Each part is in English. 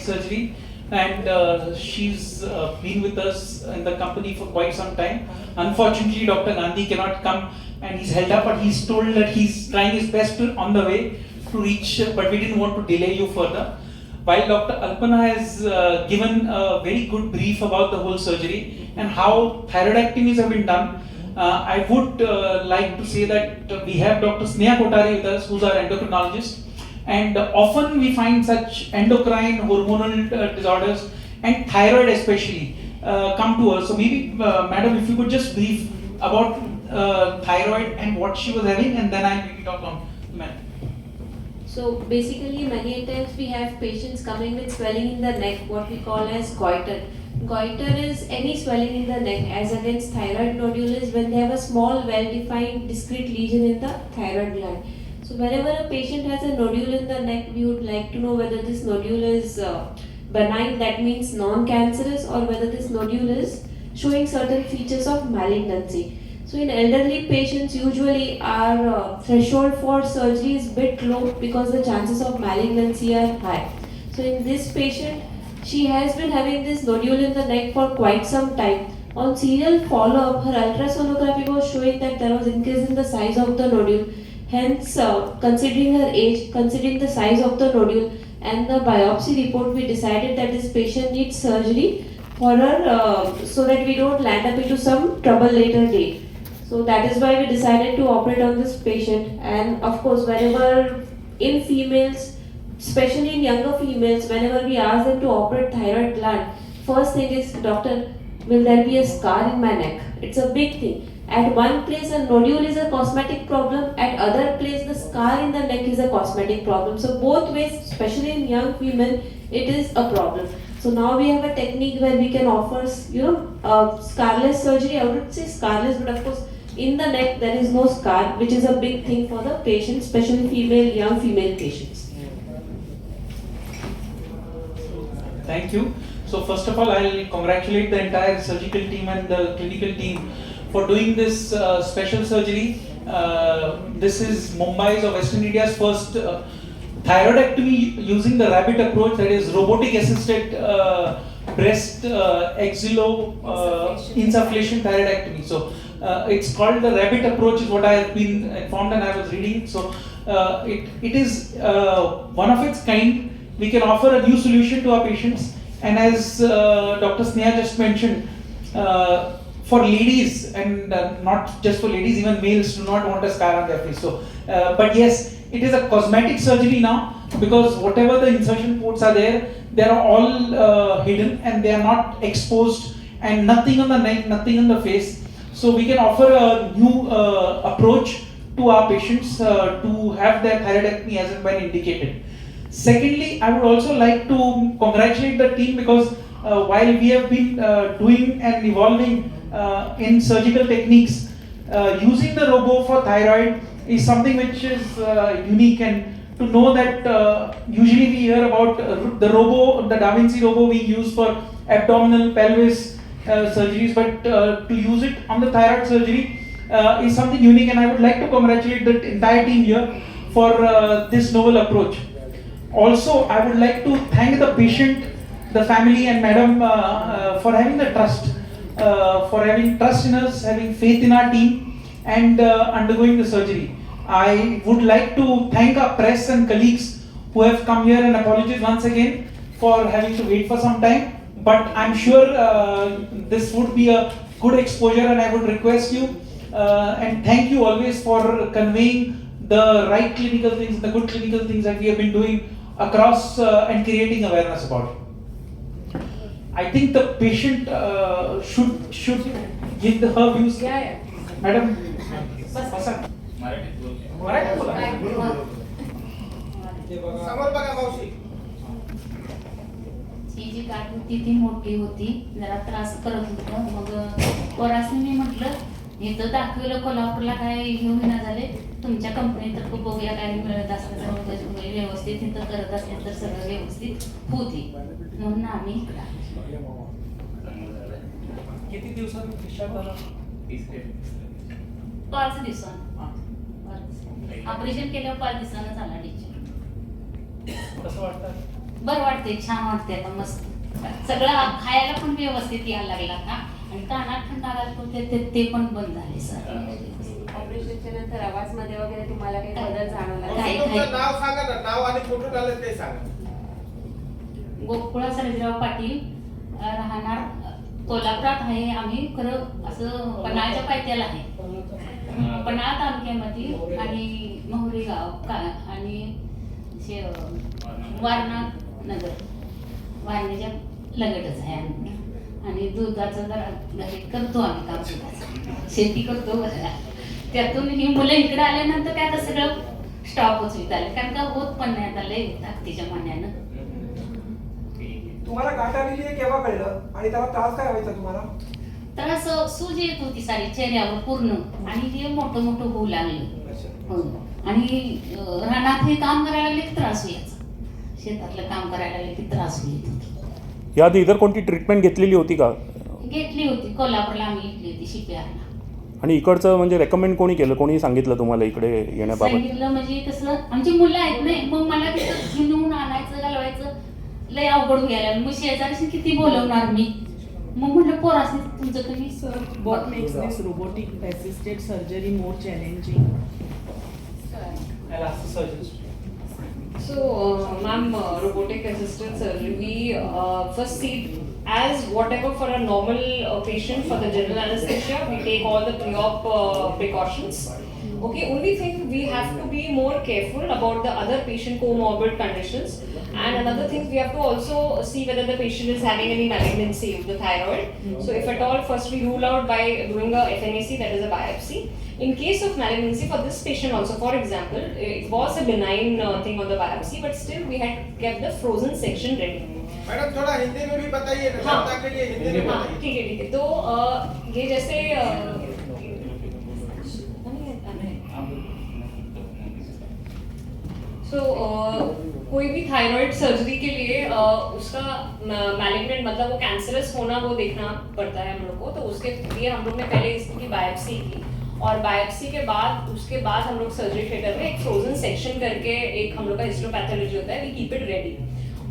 surgery, and she's been with us in the company for quite some time. Unfortunately, Dr. Gandhi cannot come, and he's held up, but he's told that he's trying his best on the way to reach, but we didn't want to delay you further. While Dr. Alpana has given a very good brief about the whole surgery and how thyroidectomies have been done, I would like to say that we have Dr. Sneha Kotari with us, who's our endocrinologist, and often we find such endocrine hormonal disorders and thyroid especially come to us. So maybe, madam, if you could just brief about thyroid and what she was having, and then I maybe talk on madam. So basically, many times we have patients coming with swelling in the neck, what we call as goiter. Goiter is any swelling in the neck, as against thyroid nodule is when they have a small, well-defined, discrete lesion in the thyroid gland. So whenever a patient has a nodule in the neck, we would like to know whether this nodule is benign, that means non-cancerous, or whether this nodule is showing certain features of malignancy. So in elderly patients, usually our threshold for surgery is bit low because the chances of malignancy are high. So in this patient, she has been having this nodule in the neck for quite some time. On serial follow-up, her ultrasonography was showing that there was increase in the size of the nodule. Hence, considering her age, considering the size of the nodule and the biopsy report, we decided that this patient needs surgery for her so that we don't land up into some trouble later date. So that is why we decided to operate on this patient. And of course, whenever in females, especially in younger females, whenever we ask them to operate thyroid gland, first thing is, doctor, will there be a scar in my neck? It's a big thing. At one place, a nodule is a cosmetic problem. At other place, the scar in the neck is a cosmetic problem. So both ways, especially in young women, it is a problem. So now we have a technique where we can offer, scarless surgery. I wouldn't say scarless, but of course, in the neck there is no scar, which is a big thing for the patient, especially young female patients. Thank you. So first of all, I'll congratulate the entire surgical team and the clinical team for doing this special surgery. This is Mumbai's or Western India's first thyroidectomy using the rabbit approach, that is robotic assisted breast axillo insufflation thyroidectomy. So it's called the rabbit approach, is what I have been informed and I was reading. So it is one of its kind. We can offer a new solution to our patients, and as Dr. Sneha just mentioned, for ladies, and not just for ladies, even males do not want a scar on their face. So, but yes, it is a cosmetic surgery now, because whatever the insertion ports are there, they are all hidden and they are not exposed, and nothing on the neck, nothing on the face. So we can offer a new approach to our patients to have their thyroidectomy as and when indicated. Secondly, I would also like to congratulate the team, because while we have been doing and evolving in surgical techniques, using the robo for thyroid is something which is unique. And to know that usually we hear about the robo, the Da Vinci robo we use for abdominal, pelvis surgeries, but to use it on the thyroid surgery is something unique, and I would like to congratulate the entire team here for this novel approach. Also, I would like to thank the patient, the family, and madam for having the trust, for having trust in us, having faith in our team, and undergoing the surgery. I would like to thank our press and colleagues who have come here, and apologize once again for having to wait for some time. But I'm sure this would be a good exposure, and I would request you and thank you always for conveying the right clinical things, the good clinical things that we have been doing across and creating awareness about it. I think the patient should give her views. Yeah. Madam. ही जी गाठ होती ती मोठी होती, जरा त्रास करत होतं. मग पोरासनी मी म्हटलं इथं दाखवलं कोल्हापूरला काय हे होईना झाले, तुमच्या कंपनीतर्फे बघूया काय मिळत असलं तर व्यवस्थित इथं करत असेल तर सगळं व्यवस्थित होती, म्हणून आम्ही इकडं आलो. किती दिवसांनी डिस्चार्ज झाला? 5 दिवसांनी. ऑपरेशन केल्यावर 5 दिवसांनी झाला डिस्चार्ज. कसं वाटतं? बरं वाटते, छान वाटते आता मस्त. सगळं खायला पण व्यवस्थित यायला लागला का, आणि कानात थंड लागतो ते पण बंद झाले सर. ऑपरेशनच्या नंतर आवाजमध्ये वगैरे तुम्हाला काही बदल जाणवला का? काही- तुमचं नाव सांगा ना, नाव आणि कुठून आलं ते सांगा. गोकुळा सर्जेराव पाटील, राहणार कोल्हापुरात आहे. आम्ही खरं असं पन्हाळच्या पायथ्याला आहे, पन्हाळा तालुक्यामध्ये, आणि मोहरी गाव आणि वारणा नगर, वारणेच्या लगतच आहे आम्ही. आणि दुधाचं जरा घरी करतो आम्ही काम सुद्धा, शेती करतो बघा. त्यातून ही मुलं इकडे आल्यानंतर काय आता सगळं स्टॉपच होत आलं, कारण का होत पण नाही आता लय ताकदीच्या मान्यानं. तुम्हाला गाठ आलेली आहे केव्हा कळलं आणि त्याला त्रास काय व्हायचा तुम्हाला? तर असं सूज येत होती सारी चेहऱ्यावर पूर्ण, आणि हे मोठं मोठं होऊ लागलं. हो. आणि रानात हे काम करायला लागले की त्रास व्हायचा, शेतातलं काम करायला लागले की त्रास होत होती. याआधी इतर कोणती ट्रीटमेंट घेतलेली होती का? घेतली होती कोल्हापूरला, आम्ही घेतली होती CPR. आणि इकडचं म्हणजे रेकमेंड कोणी केलं, कोणी सांगितलं तुम्हाला इकडे येण्याबाबत? सांगितलं म्हणजे कसं, आमची मुलं आहेत नाही, मग मला तिथं घेऊन आणायचं घालवायचं लय अवघड व्हायला. मग शेजारी किती बोलवणार मी, मग म्हटलं पोरासनी तुमचं कमी. Sir, what makes this robotic assisted surgery more challenging? I'll ask the surgeons. So, ma'am, robotic assisted surgery, we first see as whatever for a normal patient for the general anesthesia, we take all the pre-op precautions. Okay, only thing we have to be more careful about the other patient comorbid conditions. And another thing, we have to also see whether the patient is having any malignancy of the thyroid. So if at all, first we rule out by doing a FNAC, that is a biopsy. In case of malignancy for this patient also, for example, it was a benign thing on the biopsy, but still we had kept the frozen section ready. Madam थोड़ा हिंदी में भी बताइए ना, हाँ। जनता के लिए हिंदी में हाँ, बताइए. ठीक है. तो ये जैसे कोई भी थायराइड सर्जरी के लिए उसका मैलिग्नेंट मतलब वो कैंसरस होना वो देखना पड़ता है हम लोग को. तो उसके लिए हम लोग ने पहले इसकी बायोप्सी की, और बायोप्सी के बाद उसके बाद हम लोग सर्जरी थिएटर में एक फ्रोजन सेक्शन करके एक हम लोग का हिस्टोपैथोलॉजी होता है, वी कीप इट रेडी.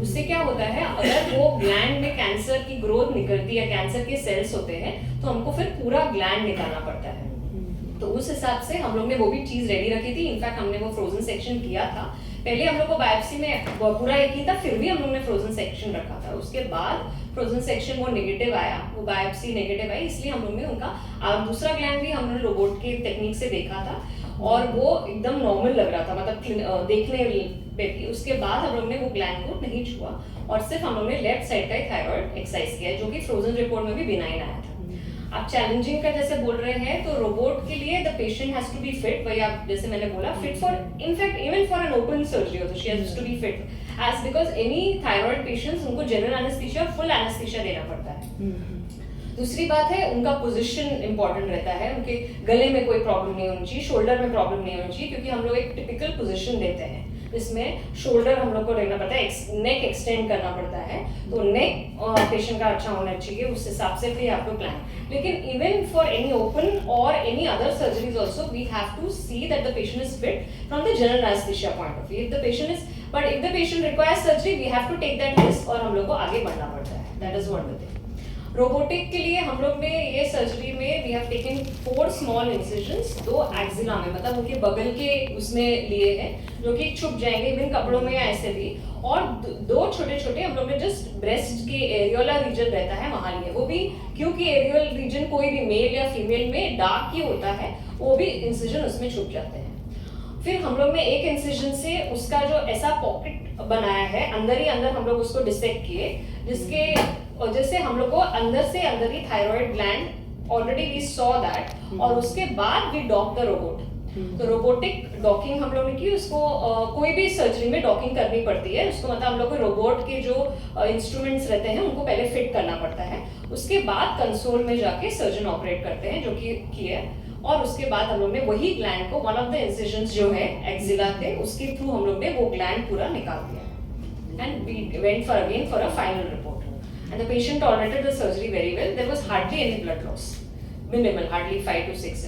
उससे क्या होता है, अगर वो ग्लैंड में कैंसर की ग्रोथ निकलती है, कैंसर के सेल्स होते हैं, तो हमको फिर पूरा ग्लैंड निकालना पड़ता है. तो उस हिसाब से हम लोग ने वो भी चीज रेडी रखी थी. इनफैक्ट हमने वो फ्रोजन सेक्शन किया था. पहले हम लोग को बायोप्सी में पूरा यकीन था, फिर भी हम लोग ने फ्रोजन सेक्शन रखा था. उसके बाद फ्रोजन सेक्शन वो नेगेटिव आया, वो बायोप्सी नेगेटिव आई, इसलिए हम लोग ने उनका दूसरा ग्लैंड भी हमने रोबोट के टेक्निक से देखा था, और वो एकदम नॉर्मल लग रहा था, मतलब देखने पे भी. उसके बाद हम लोग ने वो ग्लैंड को नहीं छुआ, और सिर्फ हम लोग ने लेफ्ट साइड का थायराइड एक्सरसाइज किया, जो कि फ्रोजन रिपोर्ट में भी बिनाइन आया था. आप चैलेंजिंग का जैसे बोल रहे हैं, तो रोबोट के लिए the patient has to be fit. वही आप जैसे मैंने बोला, fit for in fact even for an open surgery हो, तो she has to be fit as because any thyroid patients उनको जनरल एनेस्थीसिया फुल एनेस्थीसिया देना पड़ता है. दूसरी बात है, उनका पोजीशन इंपॉर्टेंट रहता है. उनके गले में कोई प्रॉब्लम नहीं होनी चाहिए, शोल्डर में प्रॉब्लम नहीं होनी चाहिए, क्योंकि हम लोग एक टिपिकल पोजीशन देते हैं जिसमें शोल्डर हम लोग को रहना पड़ता है, नेक एक्सटेंड करना पड़ता है. तो नेक पेशेंट का अच्छा होना चाहिए, उस हिसाब से भी आप लोग प्लान. लेकिन इवन फॉर एनी ओपन और any other surgeries also we have to see that the patient is fit from the general anaesthesia point of view. If the patient is but if the patient requires surgery, we have to take that risk, और हम लोग को आगे बढ़ना पड़ता है. That is what the thing. Robotic के लिए हम लोग ने ये सर्जरी में we have taken 4 small incisions, 2 axilla में, मतलब उनके बगल के उसमें लिए हैं, जो कि छुप जाएंगे इवन कपड़ों में या ऐसे भी. और 2 छोटे छोटे हम लोग ने जस्ट ब्रेस्ट के एरियोला रीजन रहता है वहां लिए, वो भी क्योंकि एरियल रीजन कोई भी मेल या फीमेल में डार्क ही होता है, वो भी इंसिजन उसमें छुप जाते हैं. फिर हम लोग ने एक इंसिजन से उसका जो ऐसा पॉकेट बनाया है, अंदर ही अंदर हम लोग उसको डिसेक्ट किए, जिसके वजह से हम लोग को अंदर से अंदर ही thyroid gland already we saw that, और उसके बाद वी डॉक द रोबोट. तो रोबोटिक डॉकिंग हम लोग ने की. उसको कोई भी सर्जरी में डॉकिंग करनी पड़ती है उसको, मतलब हम लोग को रोबोट के जो इंस्ट्रूमेंट्स रहते हैं उनको पहले फिट करना पड़ता है. उसके बाद कंसोल में जाके सर्जन ऑपरेट करते हैं, जो कि किया. और उसके बाद हम लोग ने वही ग्लैंड को, वन ऑफ द इंसिजन्स जो है एक्सिला थे, उसके थ्रू हम लोग ने वो ग्लैंड पूरा निकाल दिया. And we went for again for a final report. And the patient tolerated the surgery very well. There was hardly any blood loss, minimal, hardly 5 to 6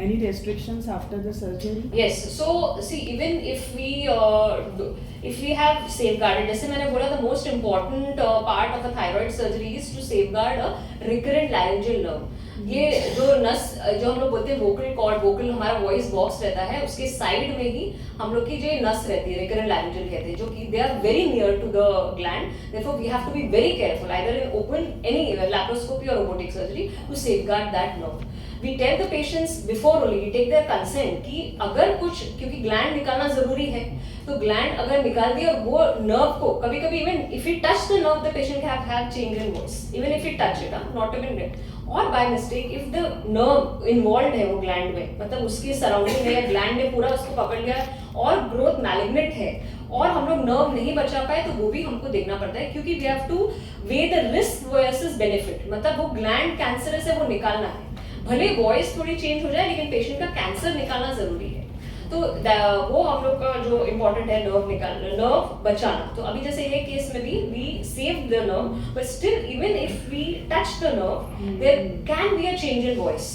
Any restrictions after the surgery? Yes, so see, even if we have safeguarded, जैसे मैंने बोला, the most important part of a thyroid surgery is to safeguard a recurrent laryngeal nerve. ये जो नस, जो हम लोग बोलते हैं वोकल कॉर्ड, वोकल हमारा वॉइस बॉक्स रहता है, उसके साइड में ही हम लोग की जो नस रहती है, रिकरेंट लैरिंजियल कहते हैं, जो कि they are very near to the gland. Therefore we have to be very careful either in open any laparoscopy और robotic surgery to safeguard that nerve. We tell the patients before only, we take their consent कि अगर कुछ, क्योंकि gland निकालना जरूरी है, तो gland अगर निकाल दिया और वो नर्व को कभी कभी even if you touch the nerve the patient can have change in voice, even if you touch it, not even, और by mistake if the nerve involve है वो ग्लैंड में, मतलब उसकी सराउंडिंग है, ग्लैंड ने पूरा उसको पकड़ लिया और ग्रोथ मैलिग्नेंट है और हम लोग नर्व नहीं बचा पाए, तो वो भी हमको देखना पड़ता है, क्योंकि we have to weigh the risk versus benefit. मतलब वो ग्लैंड कैंसरस है, वो निकालना है, भले वॉइस थोड़ी चेंज हो जाए लेकिन पेशेंट का कैंसर निकालना जरूरी है. तो वो हम लोग का जो इम्पोर्टेंट है नर्व बचाना. तो अभी जैसे ये केस में भी we save the nerve, but still even if we touch the nerve there can be a change in voice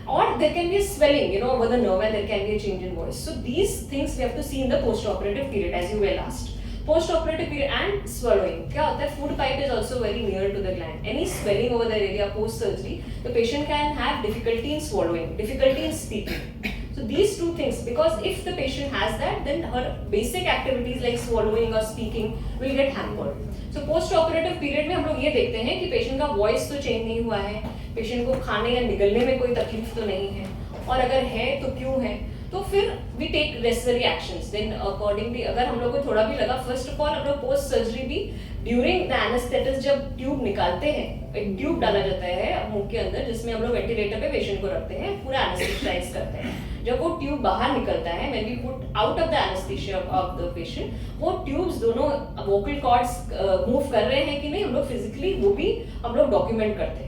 or there can be a swelling, over the nerve, and there can be a change in voice. So these things we have to see in the post-operative period, as you well asked. Post-operative period and swallowing. क्या होता है? Food pipe is also very near to the gland. Any swelling over the area post-surgery, the patient can have difficulty in swallowing, difficulty in speaking. So these two things, because if the patient has that, then her basic activities like swallowing or speaking will get hampered. So post-operative period में हम लोग ये देखते हैं कि patient का voice तो change नहीं हुआ है, पेशेंट को खाने या निगलने में कोई तकलीफ तो नहीं है, और अगर है तो क्यों है, तो फिर we take necessary actions. Then accordingly अगर हम लोग को थोड़ा भी लगा, फर्स्ट ऑफ ऑल हम लोग पोस्ट सर्जरी भी ड्यूरिंग द एनेस्थेटिस जब ट्यूब निकालते हैं, एक ट्यूब डाला जाता है मुंह के अंदर जिसमें हम लोग वेंटिलेटर पे पेशेंट को रखते हैं, पूरा एनेस्थेटाइज करते हैं. जब वो ट्यूब बाहर निकलता है, when we put out of the anaesthesia of the patient, वो ट्यूब्स दोनों वोकल कॉर्ड्स मूव कर रहे हैं कि नहीं, हम लोग फिजिकली वो भी हम लोग डॉक्यूमेंट करते हैं,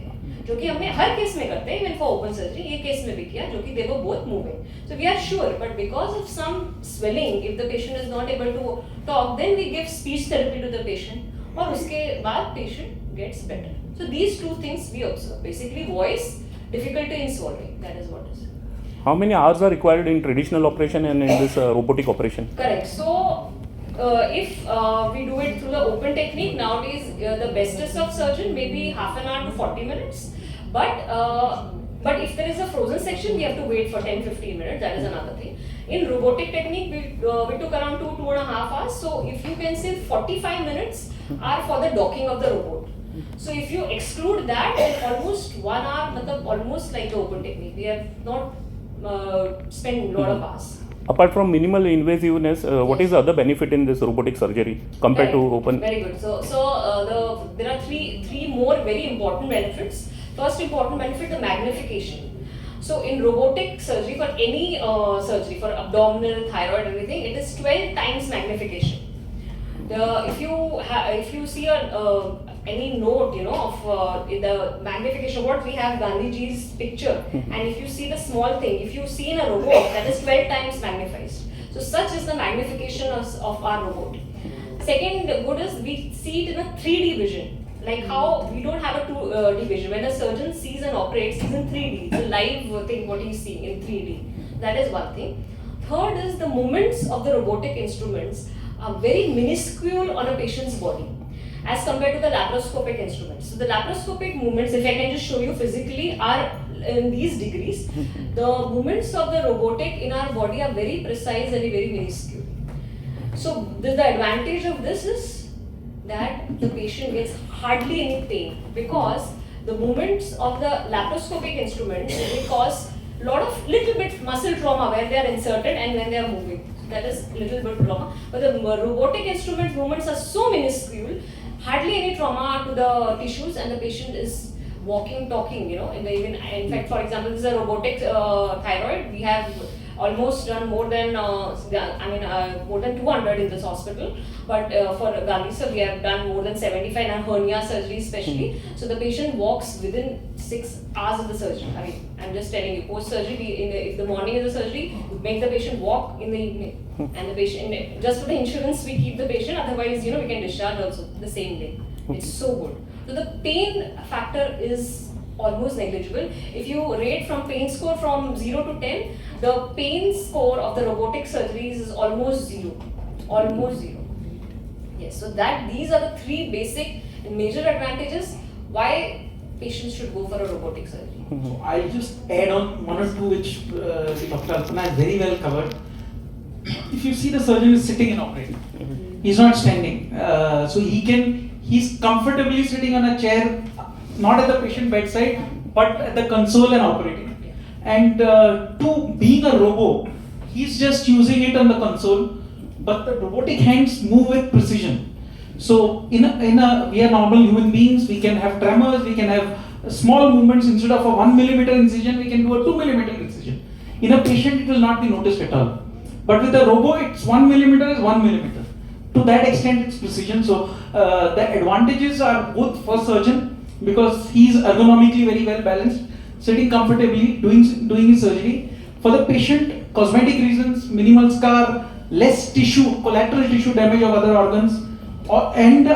जो कि हमने हर केस में करते हैं, इवन फॉर ओपन सर्जरी ये केस में भी किया, जो कि they were both moving. So we are sure, but because of some swelling, if the patient is not able to talk, then we give speech therapy to the patient और उसके बाद patient gets better. So these two things we observe, basically voice, difficulty in swallowing, that is what is. How many hours are required in traditional operation and in this robotic operation? Correct. So if we do it through the open technique, nowadays the bestest of surgeon maybe half an hour to 40 minutes. But if there is a frozen section, we have to wait for 10-15 minutes. That is another thing. In robotic technique, we took around 2.5 hours. So if you can say 45 minutes are for the docking of the robot. So if you exclude that, then almost 1 hour, matlab almost like the open technique. We have not spent a lot of hours. Apart from minimal invasiveness, what is the other benefit in this robotic surgery compared to open? Very good. So there are three more very important benefits. First important benefit, the magnification. So in robotic surgery, for any surgery, for abdominal, thyroid, everything, it is 12 times magnification. If you see any note, of the magnification, what we have Gandhiji's picture, and if you see the small thing, if you see in a robot, that is 12 times magnified. So such is the magnification of our robot. Second good is we see it in a 3D vision. Like how we don't have a 2D vision. When a surgeon sees and operates, he's in 3D. It's a live thing what he's seeing in 3D. That is one thing. Third is the movements of the robotic instruments are very minuscule on a patient's body as compared to the laparoscopic instruments. So the laparoscopic movements, if I can just show you physically, are in these degrees. The movements of the robotic in our body are very precise and very minuscule. So the advantage of this is that the patient gets hardly any pain, because the movements of the laparoscopic instruments will cause little bit muscle trauma when they are inserted and when they are moving. That is little bit trauma. But the robotic instrument movements are so minuscule, hardly any trauma to the tissues, and the patient is walking, talking. In fact, for example, this is a robotic thyroid. We have almost done more than more than 200 in this hospital, but for Gandhi sir we have done more than 75 and hernia surgery especially. So the patient walks within 6 hours of the surgery. I mean, I'm just telling you, post surgery, if the morning is the surgery, we make the patient walk in the evening, and the patient, just for the insurance we keep the patient, otherwise we can discharge also the same day. It's so good. So the pain factor is almost negligible. If you rate from pain score from 0 to 10, the pain score of the robotic surgeries is almost zero. Almost zero. Yes, so these are the three basic and major advantages why patients should go for a robotic surgery. So I'll just add on one or two which Dr. Alpana has very well covered. If you see the surgeon is sitting and operating, he's not standing. So he's comfortably sitting on a chair, not at the patient bedside, but at the console and operating. And to being a robo, he's just using it on the console, but the robotic hands move with precision. So we are normal human beings, we can have tremors, we can have small movements. Instead of a 1 millimeter incision, we can do a 2 millimeter incision. In a patient, it will not be noticed at all. But with a robo, it's 1 millimeter is 1 millimeter. To that extent, it's precision. So the advantages are both for surgeon because he's ergonomically very well balanced, sitting comfortably, doing his surgery. For the patient, cosmetic reasons, minimal scar, less tissue, collateral tissue damage of other organs, and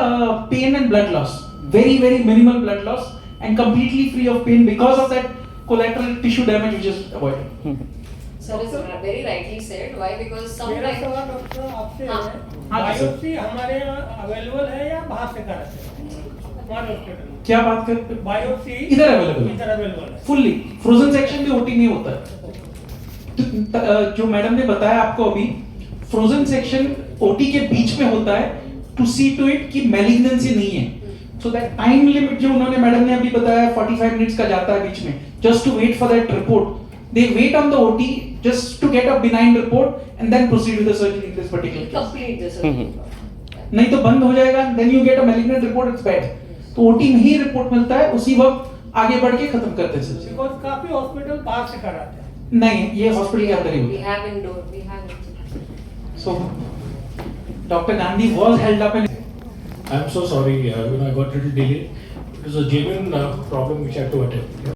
pain and blood loss. Very, very minimal blood loss and completely free of pain because of that collateral tissue damage which is avoided. Sir is very rightly said. Why? Because मेरा sometimes सवाल doctor आपसे हाँ। है हाँ जी, sir. Biopsy हमारे यहाँ available है या बाहर से कराते हैं हमारे हॉस्पिटल में क्या बात करते बायोप्सी इधर available है। इधर अवेलेबल है फुल्ली फ्रोजन सेक्शन भी ओटी में होता है। तो जो मैडम ने बताया आपको अभी, फ्रोजन सेक्शन ओटी के बीच में होता है टू सी टू इट कि मैलिग्नेंसी नहीं है। सो दैट टाइम लिमिट जो उन्होंने मैडम ने अभी बताया 45 मिनट्स का जाता है बीच में, just to wait for that report. They wait on the OT just to get a benign report and then proceed with the surgery in this particular case. complete the surgery. नहीं तो बंद हो जाएगा, then you get a malignant report, it's bad. तो OT में ही report मिलता है, उसी वक्त आगे बढ़ के खत्म करते हैं surgery. बिकॉज काफी हॉस्पिटल बाहर से कराते हैं नहीं, ये हॉस्पिटल के अंदर ही We होता है. have indoor. We have it. So Dr. Gandhi was held up and I'm so sorry, I got a little delay. It was a genuine problem which I had to attend.